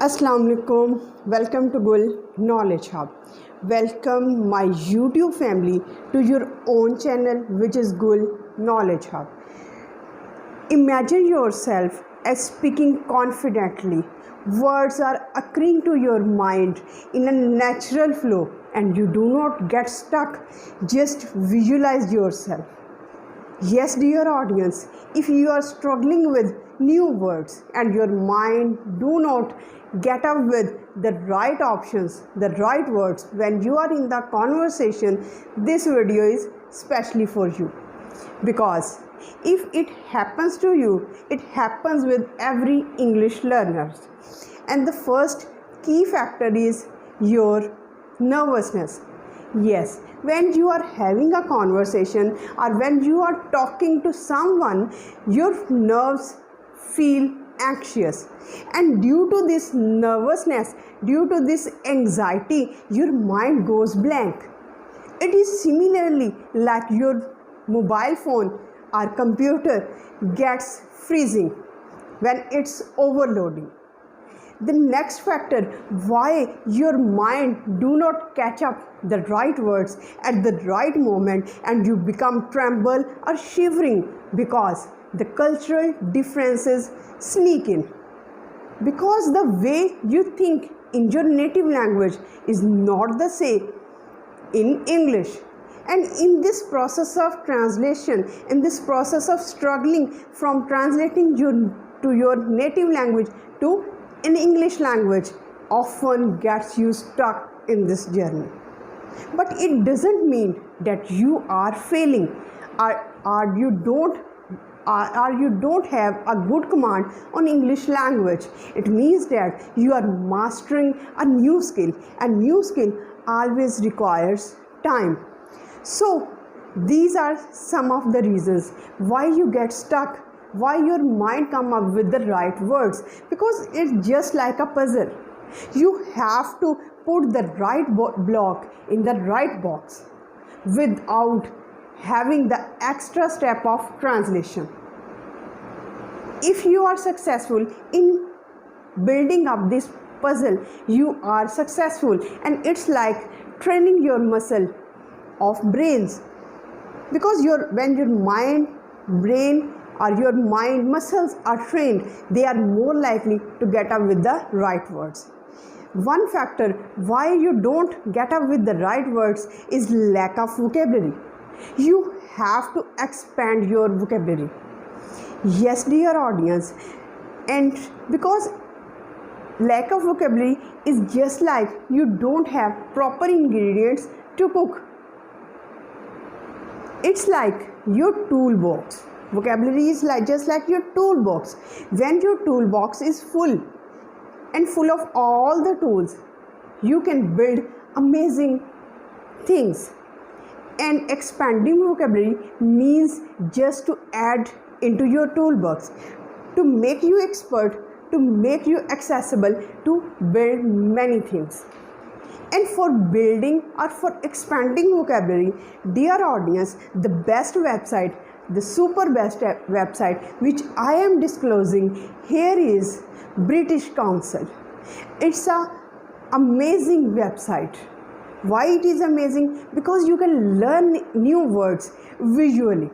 Assalamualaikum. Welcome to Gul Knowledge Hub. Welcome my YouTube family to your own channel, which is Gul Knowledge Hub. Imagine yourself as speaking confidently. Words are occurring to your mind in a natural flow and you do not get stuck. Just visualize yourself. Yes, dear audience, if you are struggling with new words and your mind do not get up with the right options, the right words when you are in the conversation, this video is specially for you. Because if it happens to you, it happens with every English learner. And the first key factor is your nervousness. Yes, when you are having a conversation or when you are talking to someone, your nerves feel anxious, and due to this nervousness, due to this anxiety, your mind goes blank. It is similarly like your mobile phone or computer gets freezing when it's overloading. The next factor why your mind do not catch up the right words at the right moment and you become tremble or shivering because the cultural differences sneak in. Because the way you think in your native language is not the same in English. And in this process of translation, in this process of struggling from translating to your native language to an English language, often gets you stuck in this journey. But it doesn't mean that you are failing or you don't have a good command on English language. It means that you are mastering a new skill, and new skill always requires time. So these are some of the reasons why you get stuck, why your mind come up with the right words, because it's just like a puzzle. You have to put the right block in the right box without having the extra step of translation. If you are successful in building up this puzzle, you are successful, and it's like training your muscle of brains, because when your brain or your mind muscles are trained, they are more likely to get up with the right words. One factor why you don't get up with the right words is lack of vocabulary. You have to expand your vocabulary. Yes, dear audience, and because lack of vocabulary is just like you don't have proper ingredients to cook. It's like your toolbox. Vocabulary is just like your toolbox. When your toolbox is full and full of all the tools, you can build amazing things. And expanding vocabulary means just to add into your toolbox, to make you expert, to make you accessible, to build many things. And for building or for expanding vocabulary, dear audience, the best website, the super best website which I am disclosing here is British Council. It's an amazing website. Why it is amazing? Because you can learn new words visually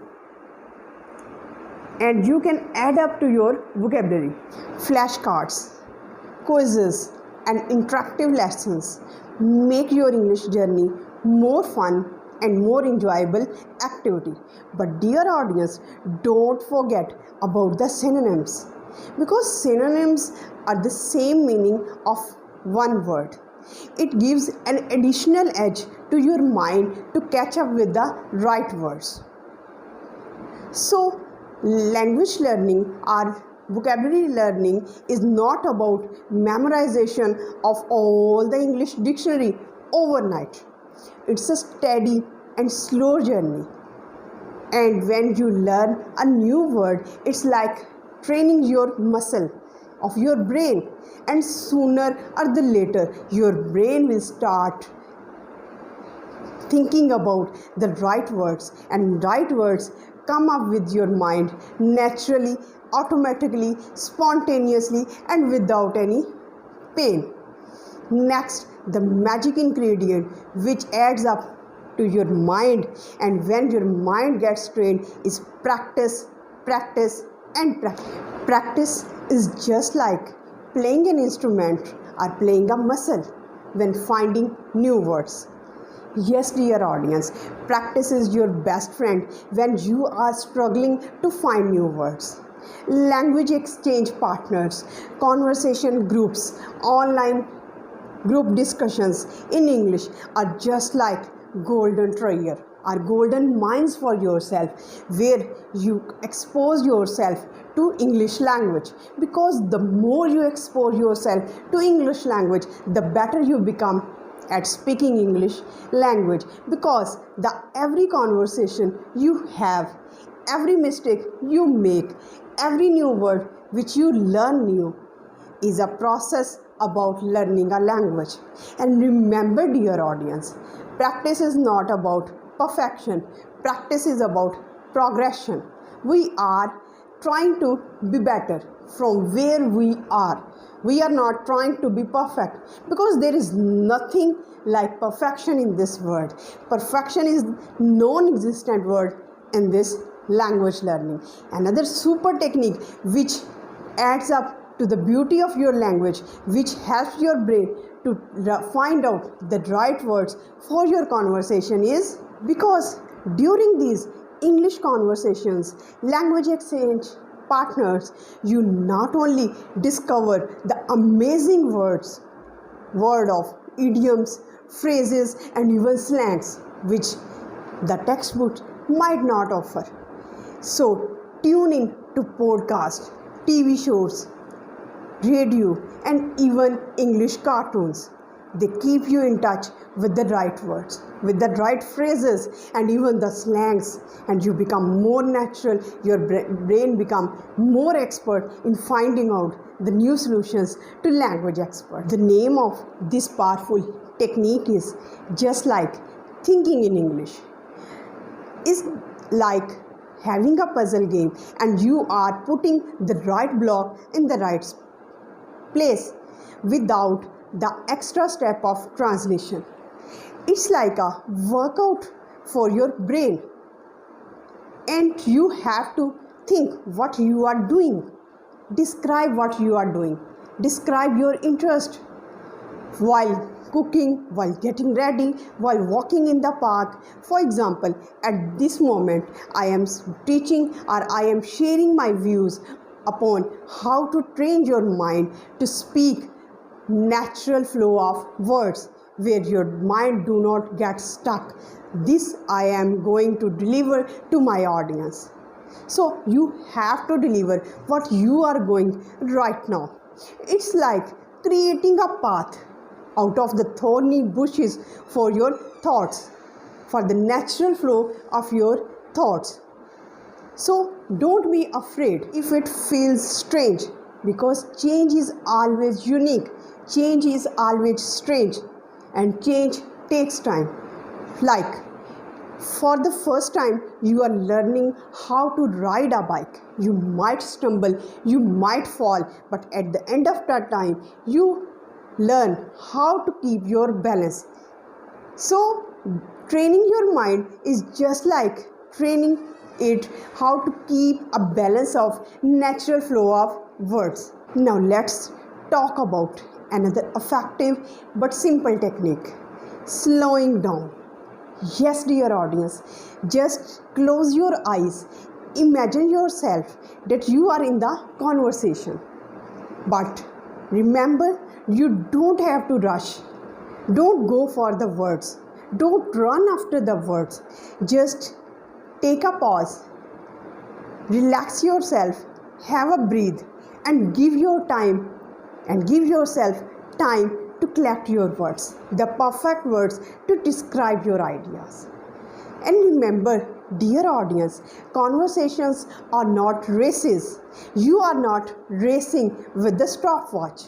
and you can add up to your vocabulary. Flashcards, quizzes and interactive lessons make your English journey more fun and more enjoyable activity. But dear audience, don't forget about the synonyms, because synonyms are the same meaning of one word. It gives an additional edge to your mind to catch up with the right words. So language learning or vocabulary learning is not about memorization of all the English dictionary overnight. It's a steady and slow journey. And when you learn a new word, it's like training your muscle of your brain. And sooner or the later, your brain will start thinking about the right words, and right words come up with your mind naturally, automatically, spontaneously, and without any pain. Next, the magic ingredient which adds up to your mind, and when your mind gets trained, is practice, practice, and practice. Practice is just like playing an instrument or playing a muscle when finding new words. Yes, dear audience, practice is your best friend when you are struggling to find new words. Language exchange partners, conversation groups, online group discussions in English are just like golden treasure, are golden mines for yourself, where you expose yourself to English language, because the more you expose yourself to English language, the better you become at speaking English language, because the every conversation you have, every mistake you make, every new word which you learn new is a process about learning a language. And remember, dear audience, practice is not about perfection. Practice is about progression. We are trying to be better from where we are. We are not trying to be perfect, because there is nothing like perfection in this world. Perfection is non-existent word in this language learning. Another super technique which adds up to the beauty of your language, which helps your brain to find out the right words for your conversation, is because during these English conversations, language exchange partners, you not only discover the amazing word of idioms, phrases, and even slangs which the textbook might not offer. So tune in to podcasts, TV shows, radio, and even English cartoons. They keep you in touch with the right words, with the right phrases, and even the slangs, and you become more natural. Your brain become more expert in finding out the new solutions to language experts. The name of this powerful technique is just like thinking in English. It's like having a puzzle game, and you are putting the right block in the right place without the extra step of translation. It's like a workout for your brain, and you have to think what you are doing, describe what you are doing, describe your interest while cooking, while getting ready, while walking in the park. For example, at this moment I am teaching, or I am sharing my views upon how to train your mind to speak natural flow of words, where your mind do not get stuck. This I am going to deliver to my audience. So you have to deliver what you are going right now. It's like creating a path out of the thorny bushes for your thoughts, for the natural flow of your thoughts. So don't be afraid if it feels strange, because change is always unique. Change is always strange, and change takes time. Like, for the first time you are learning how to ride a bike. You might stumble, you might fall, but at the end of that time you learn how to keep your balance. So training your mind is just like training it how to keep a balance of natural flow of words. Now let's talk about another effective but simple technique: slowing down. Yes, dear audience, just close your eyes. Imagine yourself that you are in the conversation. But remember, you don't have to rush. Don't go for the words. Don't run after the words. Just take a pause. Relax yourself. Have a breathe, and give yourself time to collect your words, the perfect words to describe your ideas. And remember, dear audience, conversations are not races. You are not racing with the stopwatch.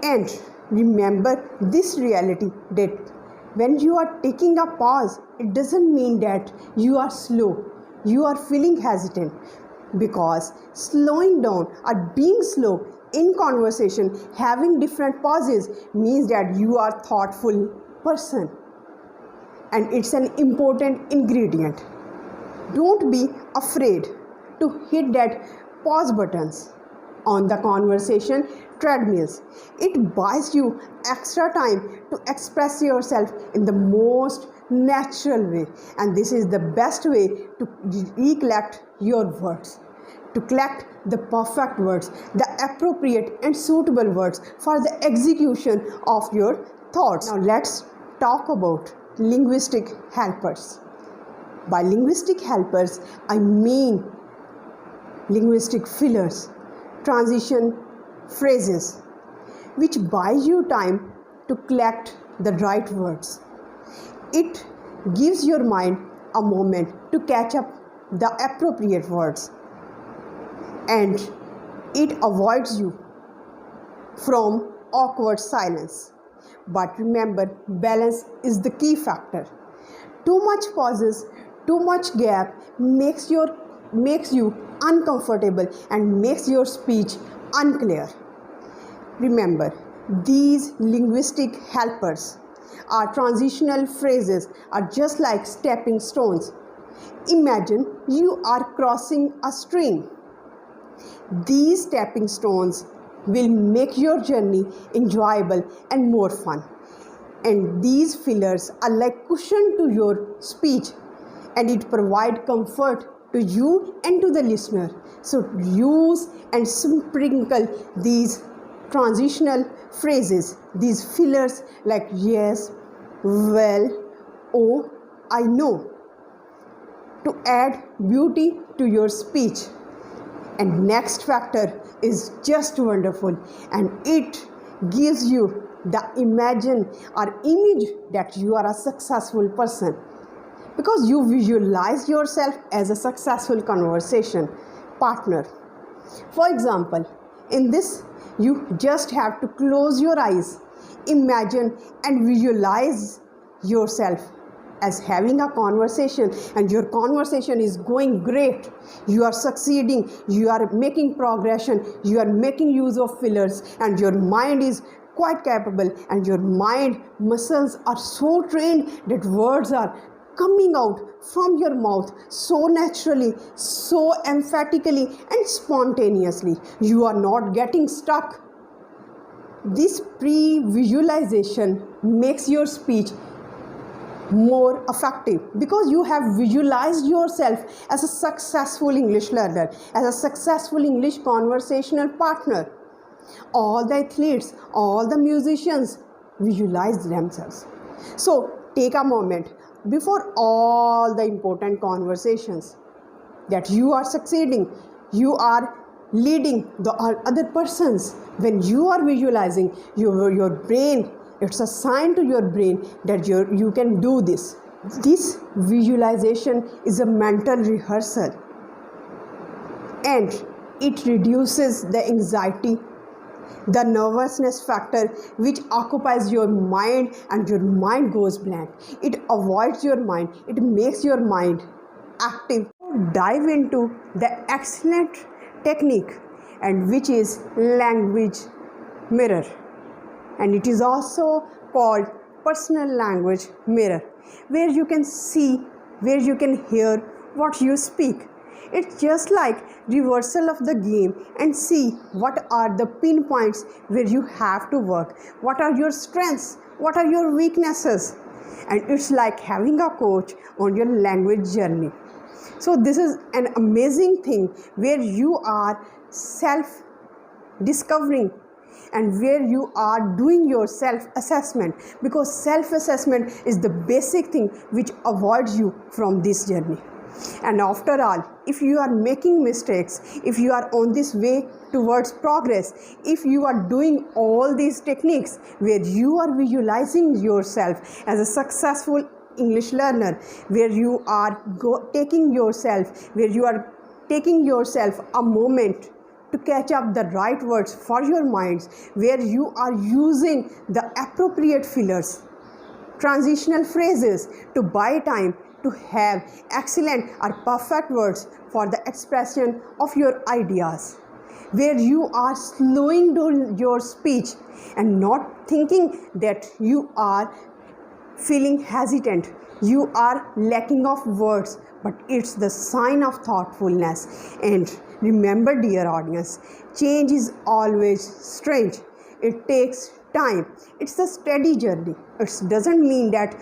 And remember this reality, that when you are taking a pause, it doesn't mean that you are slow. You are feeling hesitant, because slowing down or being slow in conversation, having different pauses means that you are thoughtful person, and it's an important ingredient. Don't be afraid to hit that pause buttons on the conversation treadmills. It buys you extra time to express yourself in the most natural way, and this is the best way to recollect your words, to collect the perfect words, the appropriate and suitable words for the execution of your thoughts. Now let's talk about linguistic helpers. By linguistic helpers, I mean linguistic fillers, transition phrases, which buys you time to collect the right words. It gives your mind a moment to catch up the appropriate words, and it avoids you from awkward silence. But remember, balance is the key factor. Too much pauses, too much gap makes you uncomfortable and makes your speech unclear. Remember, these linguistic helpers are transitional phrases are just like stepping stones. Imagine you are crossing a stream. These stepping stones will make your journey enjoyable and more fun. And these fillers are like cushion to your speech, and it provides comfort to you and to the listener. So use and sprinkle these transitional phrases, these fillers like yes, well, oh, I know, to add beauty to your speech. And next factor is just wonderful, and it gives you the imagine or image that you are a successful person, because you visualize yourself as a successful conversation partner. For example, in this, you just have to close your eyes, imagine and visualize yourself as having a conversation, and your conversation is going great. You are succeeding, you are making progression, you are making use of fillers, and your mind is quite capable, and your mind muscles are so trained that words are coming out from your mouth so naturally, so emphatically and spontaneously. You are not getting stuck. This pre-visualization makes your speech more effective, because you have visualized yourself as a successful English learner, as a successful English conversational partner. All the athletes, all the musicians visualize themselves. So take a moment before all the important conversations that you are succeeding, you are leading the other persons. When you are visualizing, your brain, it's a sign to your brain that you can do this. This visualization is a mental rehearsal, and it reduces the anxiety, the nervousness factor which occupies your mind, and your mind goes blank. It avoids your mind, it makes your mind active. Dive into the excellent technique, and which is language mirror, and it is also called personal language mirror, where you can see, where you can hear what you speak. It's just like reversal of the game, and see what are the pinpoints where you have to work, what are your strengths, what are your weaknesses, and it's like having a coach on your language journey. So this is an amazing thing where you are self discovering and where you are doing your self-assessment, because self-assessment is the basic thing which avoids you from this journey. And after all, if you are making mistakes, if you are on this way towards progress, if you are doing all these techniques where you are visualizing yourself as a successful English learner, where you are taking yourself a moment to catch up the right words for your minds, where you are using the appropriate fillers, transitional phrases to buy time to have excellent or perfect words for the expression of your ideas. where you are slowing down your speech and not thinking that you are feeling hesitant, you are lacking of words, but it's the sign of thoughtfulness. And remember, dear audience, change is always strange. It takes time. It's a steady journey. It doesn't mean that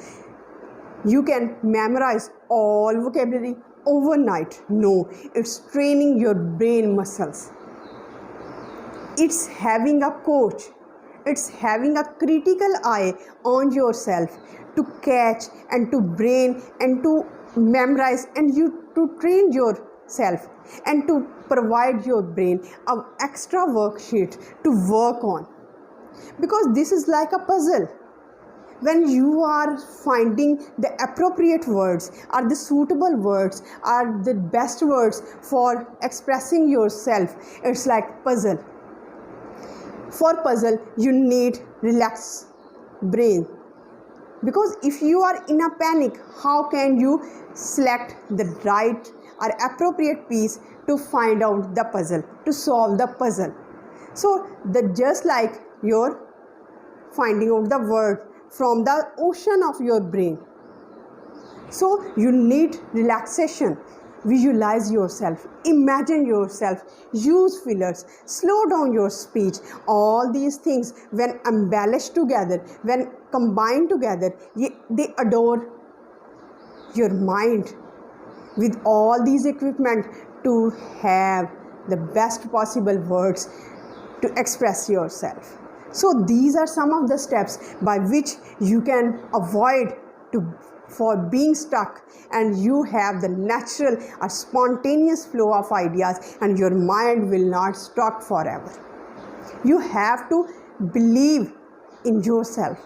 you can memorize all vocabulary overnight. No, it's training your brain muscles. It's having a coach. It's having a critical eye on yourself to catch and to brain and to memorize and you to train yourself and to provide your brain an extra worksheet to work on, because this is like a puzzle. When you are finding the appropriate words or the suitable words or the best words for expressing yourself, it's like puzzle. For puzzle, you need relaxed brain, because if you are in a panic, how can you select the right or appropriate piece to find out the puzzle, to solve the puzzle? So just like you're finding out the word from the ocean of your brain, so you need relaxation. Visualize yourself, imagine yourself, use fillers, slow down your speech. All these things, when embellished together, when combined together, they adore your mind with all these equipment to have the best possible words to express yourself. So these are some of the steps by which you can avoid for being stuck, and you have the natural or spontaneous flow of ideas, and your mind will not stuck forever. You have to believe in yourself.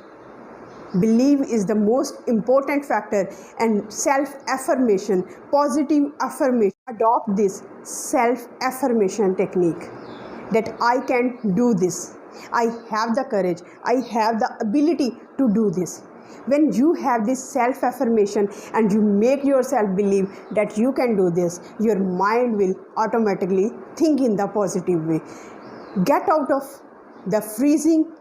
Believe is the most important factor, and self-affirmation, positive affirmation. Adopt this self-affirmation technique that I can do this. I have the courage. I have the ability to do this. When you have this self-affirmation and you make yourself believe that you can do this, your mind will automatically think in the positive way. Get out of the freezing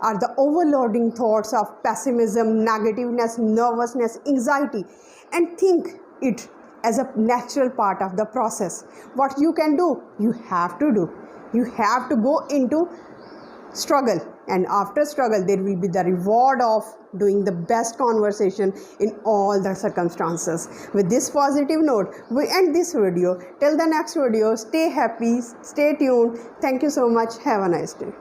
or the overloading thoughts of pessimism, negativeness, nervousness, anxiety, and think it as a natural part of the process. What you can do, you have to do. You have to go into struggle, and after struggle there will be the reward of doing the best conversation in all the circumstances. With this positive note, we end this video. Till the next video, stay happy, stay tuned. Thank you so much. Have a nice day.